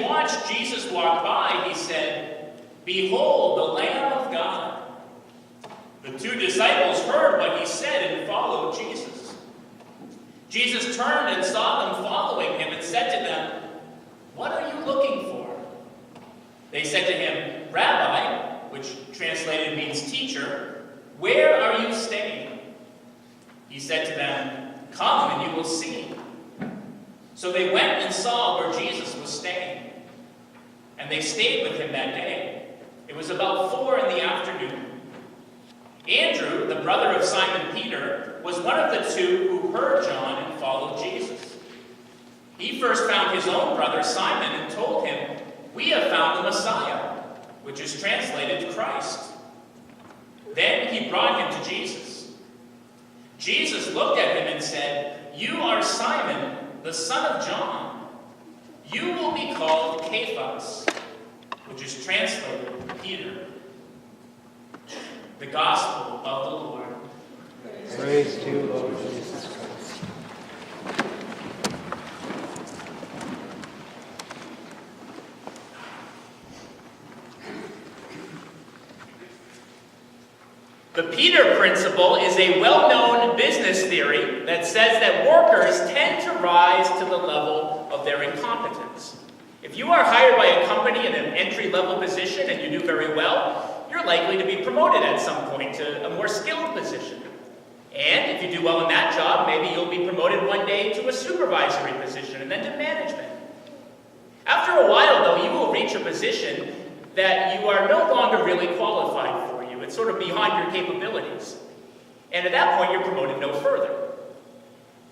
watched Jesus walk by, he said, "Behold, the Lamb of God." The two disciples heard what he said and followed Jesus. Jesus turned and saw them following him and said to them, "What are you looking for?" They said to him, "Rabbi," which translated means teacher, "where are you staying?" He said to them, "Come and you will see." So they went and saw where Jesus was staying. And they stayed with him that day. It was about 4 p.m. Andrew, the brother of Simon Peter, was one of the two who heard John and followed Jesus. He first found his own brother Simon and told him, "We have found the Messiah," which is translated Christ. Then he brought him to Jesus. Jesus looked at him and said, "You are Simon, the son of John. You will be called Cephas," which is translated Peter. The Gospel of the Lord. Praise to you, Lord Jesus Christ. The Peter principle is a well-known business theory that says that workers tend to rise to the level of their incompetence. If you are hired by a company in an entry-level position and you do very well, you're likely to be promoted at some point to a more skilled position. And if you do well in that job, maybe you'll be promoted one day to a supervisory position and then to management. After a while, though, you will reach a position that you are no longer really qualified for. It's sort of beyond your capabilities. And at that point, you're promoted no further.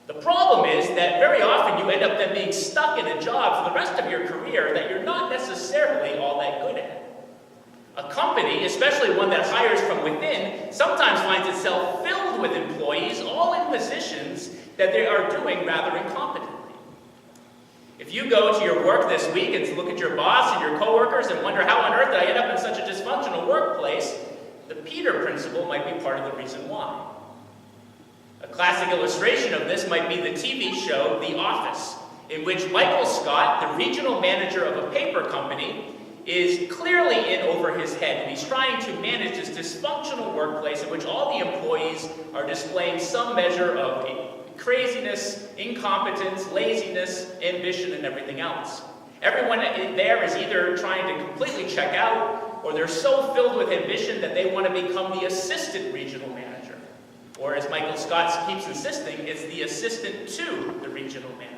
The problem is that very often you end up then being stuck in a job for the rest of your career that you're not necessarily all that good at. A company, especially one that hires from within, sometimes finds itself filled with employees all in positions that they are doing rather incompetently. If you go to your work this week and look at your boss and your coworkers and wonder how on earth did I end up in such a dysfunctional workplace, the Peter principle might be part of the reason why. A classic illustration of this might be the TV show The Office, in which Michael Scott, the regional manager of a paper company, is clearly in over his head, and he's trying to manage this dysfunctional workplace in which all the employees are displaying some measure of craziness, incompetence, laziness, ambition, and everything else. Everyone there is either trying to completely check out, or they're so filled with ambition that they want to become the assistant regional manager. Or as Michael Scott keeps insisting, it's the assistant to the regional manager.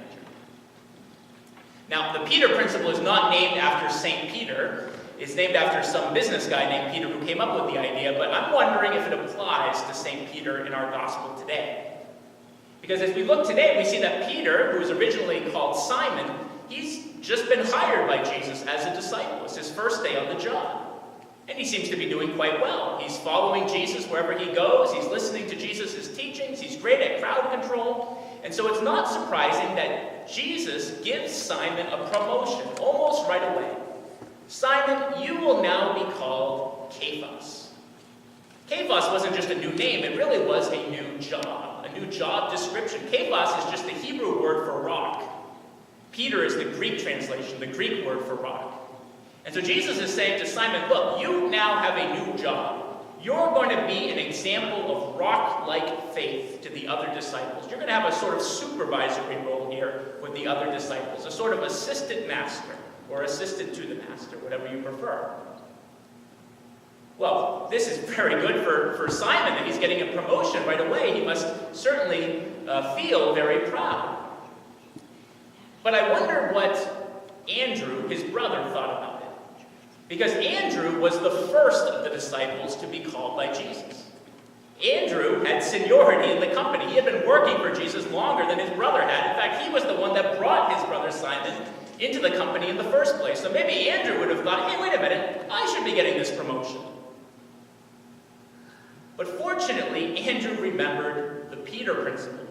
Now, the Peter principle is not named after St. Peter. It's named after some business guy named Peter who came up with the idea, but I'm wondering if it applies to St. Peter in our gospel today. Because as we look today, we see that Peter, who was originally called Simon, he's just been hired by Jesus as a disciple. It's his first day on the job. And he seems to be doing quite well. He's following Jesus wherever he goes. He's listening to Jesus' teachings. He's great at crowd control. And so it's not surprising that Jesus gives Simon a promotion almost right away. "Simon, you will now be called Cephas." Cephas wasn't just a new name. It really was a new job description. Cephas is just the Hebrew word for rock. Peter is the Greek translation, the Greek word for rock. And so Jesus is saying to Simon, look, you now have a new job. You're going to be an example of rock-like faith to the other disciples. You're going to have a sort of supervisory role here with the other disciples, a sort of assistant master, or assistant to the master, whatever you prefer. Well, this is very good for Simon that he's getting a promotion right away. He must certainly feel very proud. But I wonder what Andrew, his brother, thought about it. Because Andrew was the first of the disciples to be called by Jesus. Andrew had seniority in the company. He had been working for Jesus longer than his brother had. In fact, he was the one that brought his brother Simon into the company in the first place. So maybe Andrew would have thought, hey, wait a minute, I should be getting this promotion. But fortunately, Andrew remembered the Peter principle.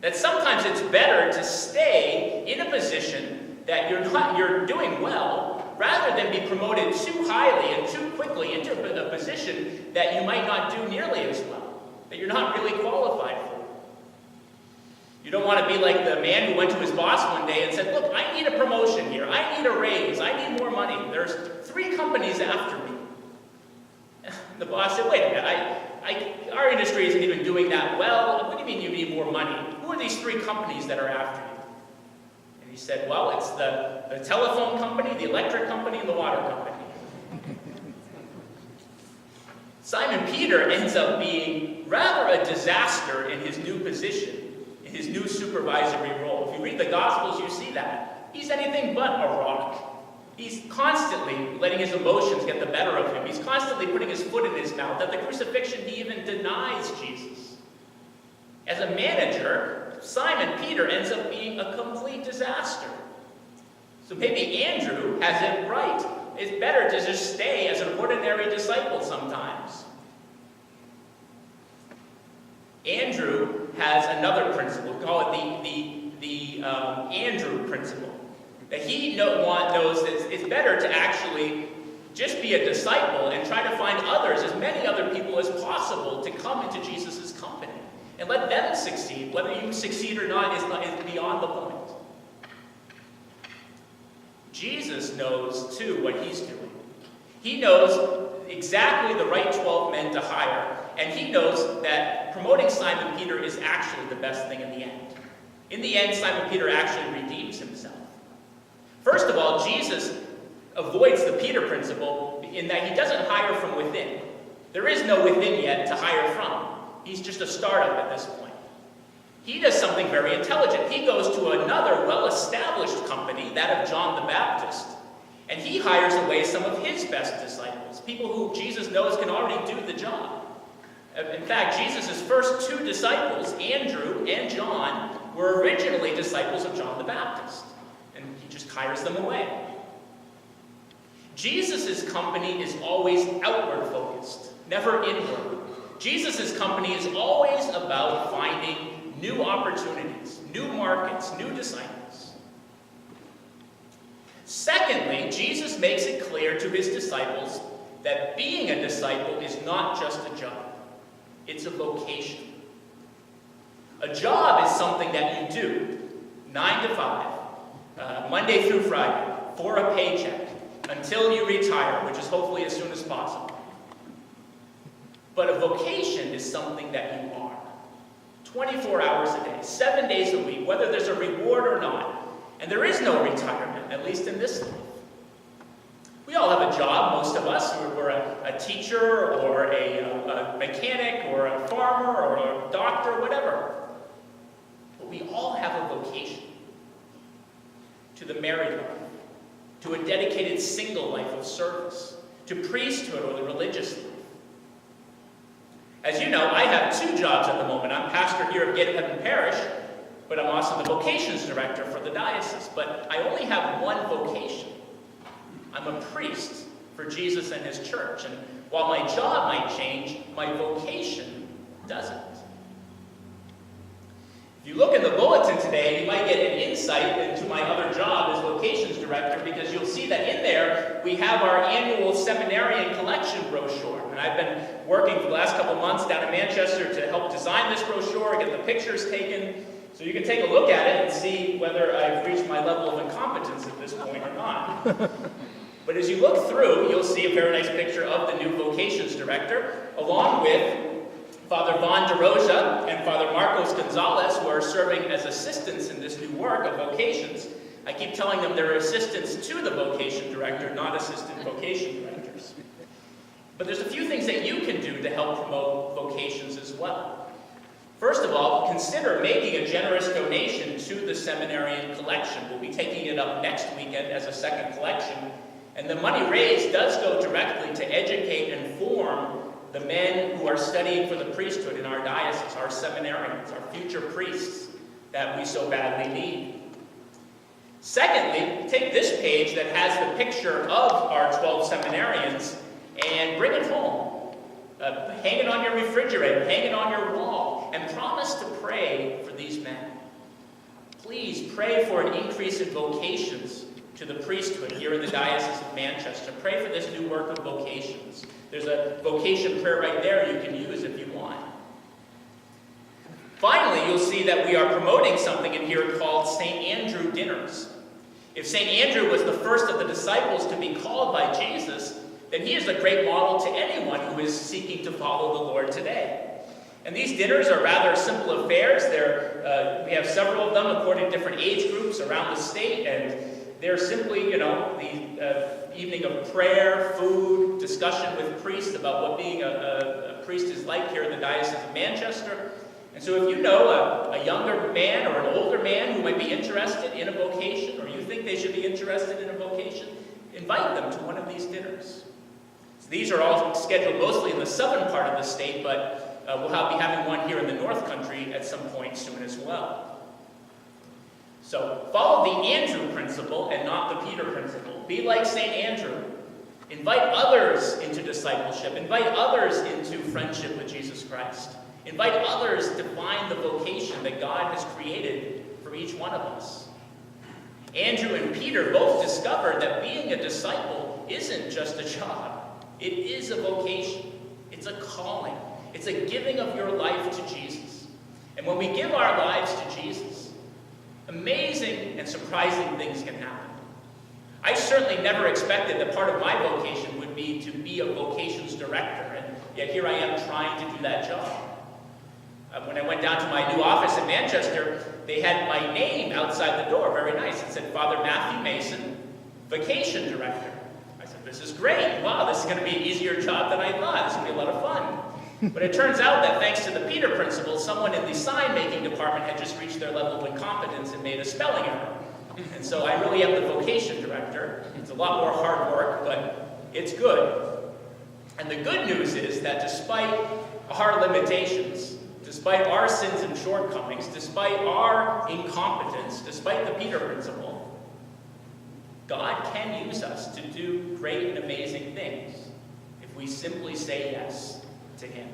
That sometimes it's better to stay in a position that you're doing well, rather than be promoted too highly and too quickly into a position that you might not do nearly as well, that you're not really qualified for. You don't want to be like the man who went to his boss one day and said, look, I need a promotion here. I need a raise. I need more money. There's 3 companies after me. The boss said, wait a minute, our industry isn't even doing that well. What do you mean you need more money? Who are these 3 companies that are after you? And he said, well, it's the telephone company, the electric company, and the water company. Simon Peter ends up being rather a disaster in his new position, in his new supervisory role. If you read the Gospels, you see that. He's anything but a rock. He's constantly letting his emotions get the better of him. He's constantly putting his foot in his mouth. At the crucifixion, he even denies Jesus. As a manager, Simon Peter ends up being a complete disaster. So maybe Andrew has it right. It's better to just stay as an ordinary disciple sometimes. Andrew has another principle. We call it the Andrew principle. That he knows that it's better to actually just be a disciple and try to find others, as many other people as possible, to come into Jesus' company. And let them succeed. Whether you succeed or not is beyond the point. Jesus knows, too, what he's doing. He knows exactly the right 12 men to hire. And he knows that promoting Simon Peter is actually the best thing in the end. In the end, Simon Peter actually redeems himself. First of all, Jesus avoids the Peter principle in that he doesn't hire from within. There is no within yet to hire from. He's just a startup at this point. He does something very intelligent. He goes to another well-established company, that of John the Baptist, and he hires away some of his best disciples, people who Jesus knows can already do the job. In fact, Jesus' first 2 disciples, Andrew and John, were originally disciples of John the Baptist. And he just hires them away. Jesus' company is always outward focused, never inward. Jesus' company is always about finding new opportunities, new markets, new disciples. Secondly, Jesus makes it clear to his disciples that being a disciple is not just a job. It's a vocation. A job is something that you do 9 to 5. Monday through Friday, for a paycheck, until you retire, which is hopefully as soon as possible. But a vocation is something that you are. 24 hours a day, 7 days a week, whether there's a reward or not. And there is no retirement, at least in this life. We all have a job, most of us. We're a teacher, or a mechanic, or a farmer, or a doctor, whatever. But we all have a vocation. To the married life, to a dedicated single life of service, to priesthood or the religious life. As you know, I have 2 jobs at the moment. I'm pastor here of Gate of Heaven Parish, but I'm also the vocations director for the diocese. But I only have one vocation. I'm a priest for Jesus and his church. And while my job might change, my vocation doesn't. If you look in the bulletin today, you might get an insight into my other job as vocations director, because you'll see that in there we have our annual seminarian collection brochure. And I've been working for the last couple months down in Manchester to help design this brochure, get the pictures taken, so you can take a look at it and see whether I've reached my level of incompetence at this point or not. But as you look through, you'll see a very nice picture of the new vocations director, along with Father Von DeRosa and Father Marcos Gonzalez, who are serving as assistants in this new work of vocations. I keep telling them they're assistants to the vocation director, not assistant vocation directors. But there's a few things that you can do to help promote vocations as well. First of all, consider making a generous donation to the seminarian collection. We'll be taking it up next weekend as a second collection. And the money raised does go directly to educate and form the men who are studying for the priesthood in our diocese, our seminarians, our future priests that we so badly need. Secondly, take this page that has the picture of our 12 seminarians and bring it home. Hang it on your refrigerator, hang it on your wall, and promise to pray for these men. Please pray for an increase in vocations to the priesthood here in the Diocese of Manchester. Pray for this new work of vocations. There's a vocation prayer right there you can use if you want. Finally, finally, you'll see that we are promoting something in here called St. Andrew dinners. If St. Andrew was the first of the disciples to be called by Jesus, then he is a great model to anyone who is seeking to follow the Lord today. And these dinners are rather simple affairs. We have several of them according to different age groups around the state, and they're simply, the evening of prayer, food, discussion with priests about what being a priest is like here in the Diocese of Manchester. And so if you know a younger man or an older man who might be interested in a vocation, or you think they should be interested in a vocation, invite them to one of these dinners. So these are all scheduled mostly in the southern part of the state, but we'll be having one here in the North Country at some point soon as well. So follow the Andrew principle and not the Peter principle. Be like St. Andrew. Invite others into discipleship. Invite others into friendship with Jesus Christ. Invite others to find the vocation that God has created for each one of us. Andrew and Peter both discovered that being a disciple isn't just a job. It is a vocation. It's a calling. It's a giving of your life to Jesus. And when we give our lives to Jesus, amazing and surprising things can happen. I certainly never expected that part of my vocation would be to be a vocations director, and yet here I am trying to do that job. When I went down to my new office in Manchester, they had my name outside the door, very nice. It said, Father Matthew Mason, Vocation Director. I said, this is great. Wow, this is going to be an easier job than I thought. This is going to be a lot of fun. But it turns out that thanks to the Peter principle, someone in the sign-making department had just reached their level of incompetence and made a spelling error. And so I really am the vocation director. It's a lot more hard work, but it's good. And the good news is that despite our limitations, despite our sins and shortcomings, despite our incompetence, despite the Peter principle, God can use us to do great and amazing things if we simply say yes to Him.